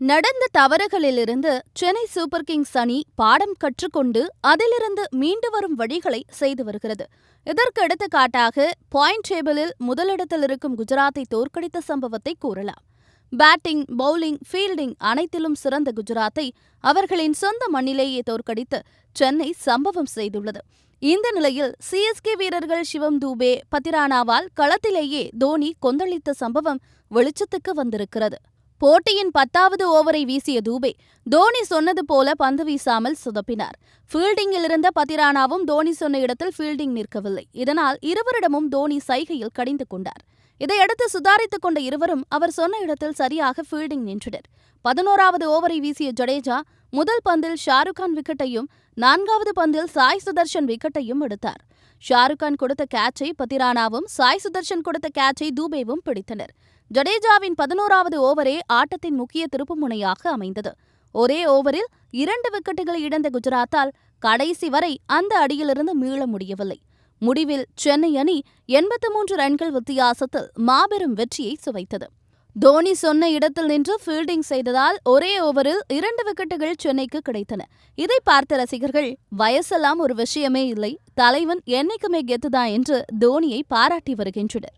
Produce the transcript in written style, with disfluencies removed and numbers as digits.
நடந்த தவறுகளிலிருந்து Chennai super Kings அணி பாடம் கற்றுக்கொண்டு அதிலிருந்து மீண்டு வரும் வழிகளை செய்து வருகிறது. இதற்கு எடுத்துக்காட்டாக பாயிண்ட் டேபிளில் முதலிடத்தில் இருக்கும் குஜராத்தை தோற்கடித்த சம்பவத்தை கூறலாம். பேட்டிங், பவுலிங், ஃபீல்டிங் அனைத்திலும் சிறந்த குஜராத்தை அவர்களின் சொந்த மண்ணிலேயே தோற்கடித்து சென்னை சம்பவம் செய்துள்ளது. இந்த நிலையில் சிஎஸ்கே வீரர்கள் சிவம் தூபே, பத்திரானாவால் களத்திலேயே தோனி கொந்தளித்த சம்பவம் வெளிச்சத்துக்கு வந்திருக்கிறது. போட்டியின் 10வது ஓவரை வீசிய தூபே தோனி சொன்னது போல பந்து வீசாமல் சொதப்பினார். ஃபீல்டிங்கில் இருந்த பத்திரானாவும் தோனி சொன்ன இடத்தில் ஃபீல்டிங் நிற்கவில்லை. இதனால் இருவரிடமும் தோனி சைகையில் கடிந்து கொண்டார். இதையடுத்து சுதாரித்துக் கொண்ட இருவரும் அவர் சொன்ன இடத்தில் சரியாக ஃபீல்டிங் நின்றனர். 11வது ஓவரை வீசிய ஜடேஜா முதல் பந்தில் ஷாருக் கான் விக்கெட்டையும் 4வது பந்தில் சாய் சுதர்ஷன் விக்கெட்டையும் எடுத்தார். ஷாருக் கான் கொடுத்த கேட்சை பத்திரானாவும் சாய் சுதர்ஷன் கொடுத்த கேட்சை தூபேவும் பிடித்தனர். ஜடேஜாவின் 11வது ஓவரே ஆட்டத்தின் முக்கிய திருப்புமுனையாக அமைந்தது. ஒரே ஓவரில் 2 விக்கெட்டுகளை இழந்த குஜராத்தால் கடைசி வரை அந்த அடியிலிருந்து மீள முடியவில்லை. முடிவில் சென்னை அணி 83 ரன்கள் வித்தியாசத்தில் மாபெரும் வெற்றியை சுவைத்தது. தோனி சொன்ன இடத்தில் நின்று ஃபீல்டிங் செய்ததால் ஒரே ஓவரில் 2 விக்கெட்டுகள் சென்னைக்கு கிடைத்தன. இதை பார்த்த ரசிகர்கள், வயசெல்லாம் ஒரு விஷயமே இல்லை, தலைவன் என்னைக்குமே கெத்துதான் என்று தோனியை பாராட்டி வருகின்றனர்.